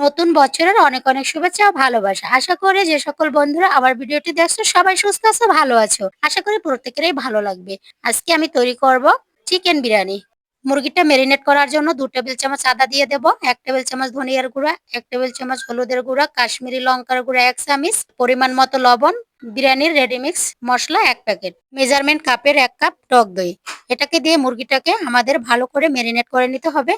নতুন বছরের অনেক অনেক শুভেচ্ছা ও ভালোবাসা। আশা করি যে সকল বন্ধুরা আমার ভিডিওটি দেখছো সবাই সুস্থ আছো, ভালো আছো। আশা করি প্রত্যেকেরই ভালো লাগবে। আজকে আমি তৈরি করব চিকেন বিরিয়ানি। মুরগিটা মেরিনেট করার জন্য 2 টেবিল চামচ আদা দিয়ে দেব, 1 টেবিল চামচ ধনিয়ার গুঁড়া, 1 টেবিল চামচ হলুদের গুঁড়া, কাশ্মীরি লঙ্কার গুঁড়া 1 চামচ, পরিমাণ মতো লবণ, বিরিয়ানির রেডি মিক্স মশলা 1 প্যাকেট, মেজারমেন্ট কাপের 1 কাপ টক দই। এটাকে দিয়ে মুরগিটাকে আমাদের ভালো করে মেরিনেট করে নিতে হবে।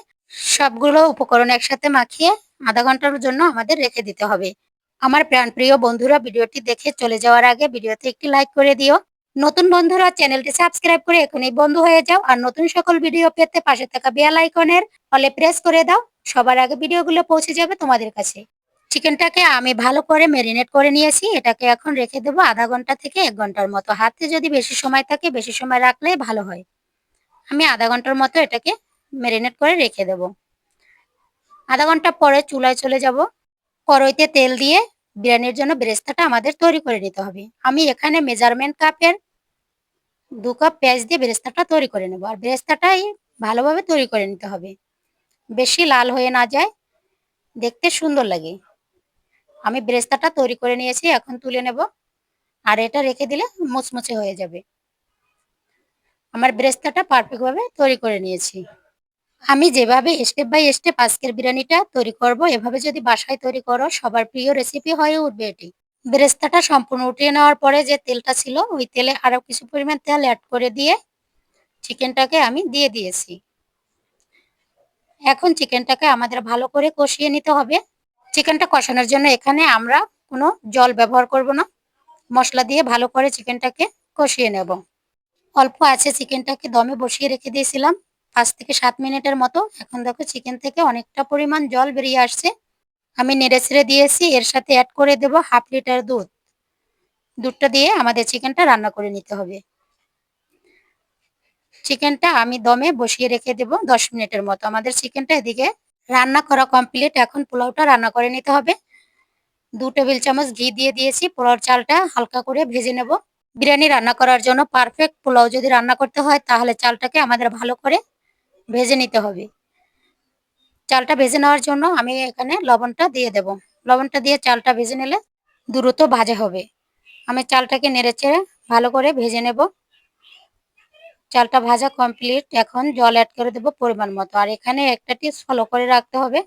সবগুলো উপকরণ একসাথে মাখিয়ে আধা ঘন্টার জন্য আমাদের রেখে দিতে হবে। আমার প্রাণপ্রিয় বন্ধুরা, ভিডিওটি দেখে চলে যাওয়ার আগে ভিডিওতে একটি লাইক করে দিও। নতুন বন্ধুরা চ্যানেলটি সাবস্ক্রাইব করে এখনই বন্ধু হয়ে যাও, আর নতুন সকল ভিডিও পেতে পাশে থাকা বেল আইকনের অলে প্রেস করে দাও। সবার আগে ভিডিওগুলো পৌঁছে যাবে তোমাদের কাছে। চিকেনটাকে আমি ভালো করে মেরিনেট করে নিয়েছি। এটাকে এখন রেখে দেবো আধা ঘন্টা থেকে 1 ঘন্টার মতো। হাতে যদি বেশি সময় থাকে বেশি সময় রাখলে ভালো হয়। আমি আধা ঘন্টার মতো এটাকে মেরিনেট করে রেখে দেবো। আধা ঘন্টা পরে চুলায় চলে যাব। কড়াইতে তেল দিয়ে বিরিয়ানির জন্য বেরেস্তাটা আমাদের তৈরি করে নিতে হবে। আমি এখানে মেজারমেন্ট কাপের 2 কাপ পেঁয়াজ দিয়ে বেরেস্তাটা তৈরি করে নেব। আর বেরেস্তাটাই ভালোভাবে তৈরি করে নিতে হবে, বেশি লাল হয়ে না যায়, দেখতে সুন্দর লাগে। আমি বেরেস্তাটা তৈরি করে নিয়েছি, এখন তুলে নেব। আর এটা রেখে দিলে মুচমুচে হয়ে যাবে। আমার বেরেস্তাটা পারফেক্ট ভাবে তৈরি করে নিয়েছি। আমি যেভাবে স্টেপ বাই স্টেপ আজকের বিরিয়ানিটা তৈরি করব, এভাবে যদি বাসায় তৈরি করো সবার প্রিয় রেসিপি হয়ে উঠবে এটি। বেরেস্তাটা সম্পূর্ণ উঠিয়ে নেওয়ার পরে যে তেলটা ছিল ওই তেলে আরো কিছু পরিমাণ তেল অ্যাড করে দিয়ে চিকেনটাকে আমি দিয়ে দিয়েছি। এখন চিকেনটাকে আমাদের ভালো করে কষিয়ে নিতে হবে। চিকেনটা কষানোর জন্য এখানে আমরা কোনো জল ব্যবহার করব না, মশলা দিয়ে ভালো করে চিকেনটাকে কষিয়ে নেব। অল্প আছে চিকেনটাকে দমে বসিয়ে রেখে দিয়েছিলাম 5 থেকে 7 মিনিটের মতো। এখন দেখো চিকেন থেকে অনেকটা পরিমাণ জল বেরিয়ে আসছে। আমি নেড়ে ছেড়ে দিয়েছি। এর সাথে অ্যাড করে দেব হাফ লিটার দুধ। দুধটা দিয়ে আমাদের চিকেনটা রান্না করে নিতে হবে। চিকেনটা আমি দমে বসিয়ে রেখে দেব 10 মিনিটের মতো। আমাদের চিকেনটা এদিকে রান্না করা কমপ্লিট। এখন পোলাওটা রান্না করে নিতে হবে। 2 টেবিল চামচ ঘি দিয়ে দিয়েছি। পোলাওর চালটা হালকা করে ভেজে নেব। বিরিয়ানি রান্না করার জন্য পারফেক্ট পোলাও যদি রান্না করতে হয় তাহলে চালটাকে আমাদের ভালো করে ভেজে নিতে হবে। চালটা ভেজে নেওয়ার জন্য আমি এখানে লবণটা দিয়ে দেব। লবণটা দিয়ে চালটা ভেজে নিলে দ্রুত ভাজা হবে। আমি চালটাকে নেড়েচেড়ে ভালো করে ভেজে নেব। চালটা ভাজা কমপ্লিট। এখন জল অ্যাড করে দেব পরিমাণ মতো। আর এখানে একটা টিপস ফলো করে রাখতে হবে।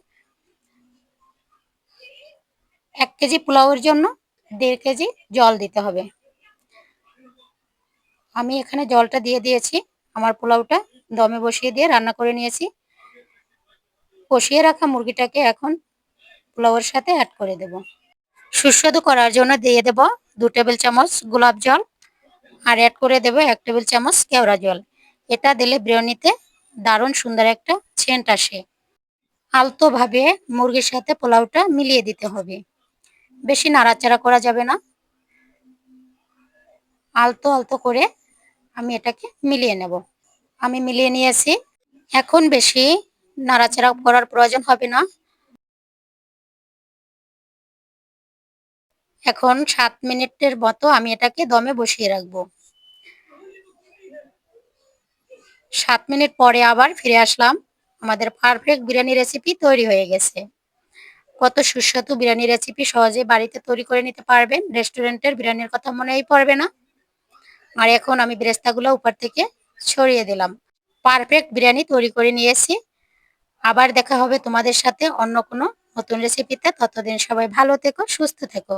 1 কেজি পোলাওয়ের জন্য 1.5 কেজি জল দিতে হবে। আমি এখানে জলটা দিয়ে দিয়েছি। আমার পোলাওটা দমে বসিয়ে দিয়ে রান্না করে নিয়েছি। কষিয়ে রাখা মুরগিটাকে এখন পোলাওয়ের সাথে অ্যাড করে দেব। সুস্বাদু করার জন্য দিয়ে দেব 2 টেবিল চামচ গোলাপ জল, আর অ্যাড করে দেব 1 টেবিল চামচ কেওড়া জল। এটা দিলে বিরিয়ানিতে দারুণ সুন্দর একটা সেন্ট আসে। আলতোভাবে মুরগির সাথে পোলাওটা মিলিয়ে দিতে হবে, বেশি নাড়াচাড়া করা যাবে না। আলতো আলতো করে আমি এটাকে মিলিয়ে নেব। আমি মিলিয়ে নিয়েছি। এখন বেশি নাড়াচাড়া করার প্রয়োজন হবে না। এখন 7 মিনিটের মতো আমি এটাকে দমে বসিয়ে রাখবো। 7 মিনিট পরে আবার ফিরে আসলাম। আমাদের পারফেক্ট বিরিয়ানি রেসিপি তৈরি হয়ে গেছে। কত সুস্বাদু বিরিয়ানি রেসিপি সহজে বাড়িতে তৈরি করে নিতে পারবেন। রেস্টুরেন্টের বিরিয়ানির কথা মনেই পড়বে না। আর এখন আমি বেরেস্তাগুলো উপর থেকে ছড়িয়ে দিলাম। পারফেক্ট বিরিয়ানি তৈরি করে নিয়েছি। আবার দেখা হবে তোমাদের সাথে অন্য কোনো নতুন রেসিপিতে। ততদিন সবাই ভালো থেকো, সুস্থ থেকো।